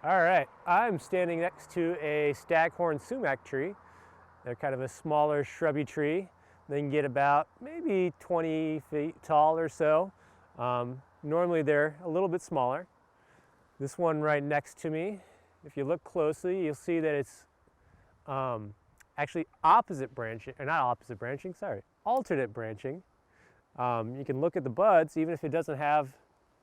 All right, I'm standing next to a Staghorn Sumac tree. They're kind of a smaller shrubby tree. They can get about maybe 20 feet tall or so. Normally they're a little bit smaller. This one right next to me, if you look closely, you'll see that it's actually opposite branching, or not opposite branching, sorry, alternate branching. You can look at the buds, even if it doesn't have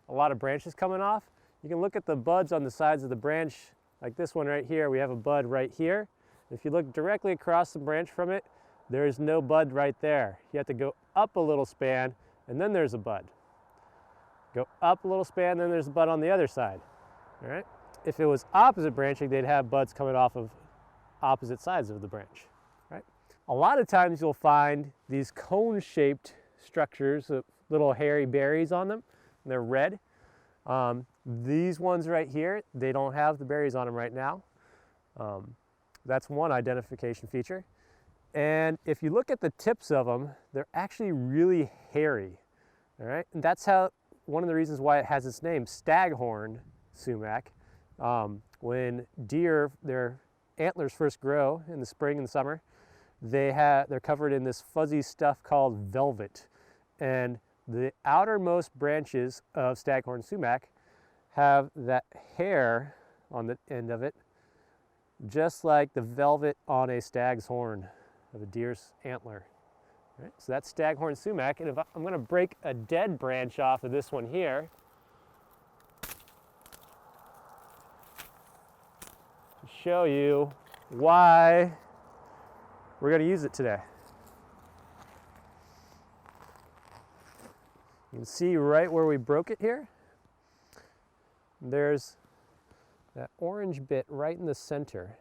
a lot of branches coming off. You can look at the buds on the sides of the branch, like this one right here. We have a bud right here. If you look directly across the branch from it, there is no bud right there. You have to go up a little span, and then there's a bud. Go up a little span, then there's a bud on the other side. All right? If it was opposite branching, they'd have buds coming off of opposite sides of the branch. Right? A lot of times you'll find these cone-shaped structures with little hairy berries on them, and they're red. These ones right here, they don't have the berries on them right now. That's one identification feature. And if you look at the tips of them, they're actually really hairy. All right, and that's how one of the reasons why it has its name, Staghorn Sumac. When deer, their antlers first grow in the spring and the summer, they're covered in this fuzzy stuff called velvet. And the outermost branches of Staghorn Sumac have that hair on the end of it, just like the velvet on a stag's horn of a deer's antler. Right? So that's Staghorn Sumac, and if I'm going to break a dead branch off of this one here to show you why we're going to use it today. You can see right where we broke it here. There's that orange bit right in the center.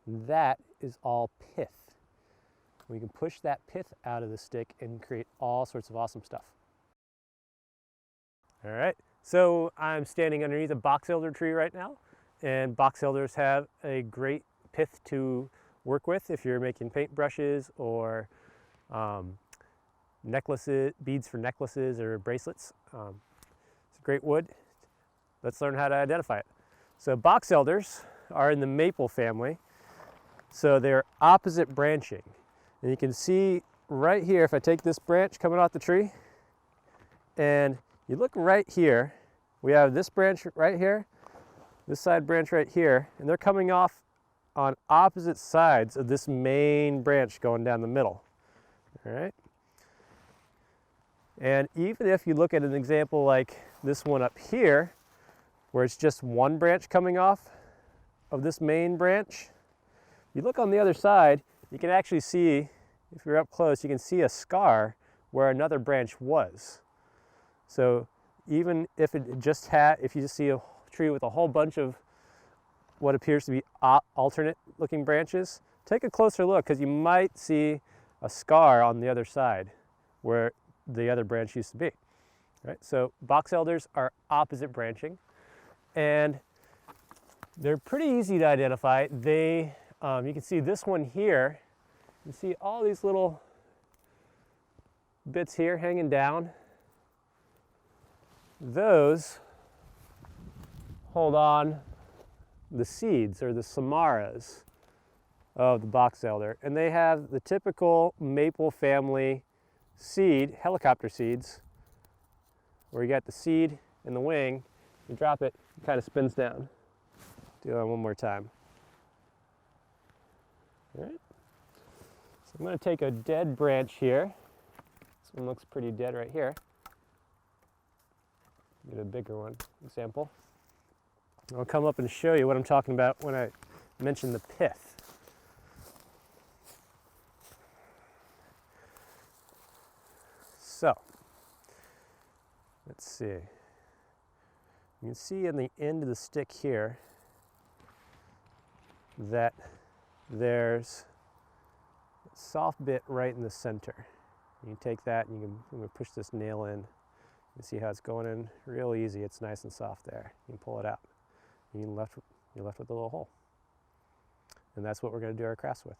That is all pith. We can push that pith out of the stick and create all sorts of awesome stuff. All right, so I'm standing underneath a boxelder tree right now, and boxelders have a great pith to work with if you're making paintbrushes or necklaces, beads for necklaces or bracelets. It's a great wood. Let's learn how to identify it. So boxelders are in the maple family, so they're opposite branching. And you can see right here, if I take this branch coming off the tree, and you look right here, we have this branch right here, this side branch right here, and they're coming off on opposite sides of this main branch going down the middle. All right? And even if you look at an example like this one up here, where it's just one branch coming off of this main branch, you look on the other side, you can actually see, if you're up close, you can see a scar where another branch was. So even if it just if you just see a tree with a whole bunch of what appears to be alternate looking branches, take a closer look, because you might see a scar on the other side where the other branch used to be. Right? So boxelders are opposite branching, and they're pretty easy to identify. You can see this one here. You see all these little bits here hanging down. Those hold on the seeds, or the samaras, of the boxelder, and they have the typical maple family seed, helicopter seeds, where you got the seed in the wing, you drop it, it kind of spins down. Do that one more time. All right. So I'm going to take a dead branch here. This one looks pretty dead right here. Get a bigger one, example. I'll come up and show you what I'm talking about when I mention the pith. So, let's see. You can see in the end of the stick here that there's a soft bit right in the center. You can take that and I'm going to push this nail in. You see how it's going in real easy. It's nice and soft there. You can pull it out. You're left with a little hole. And that's what we're going to do our crafts with.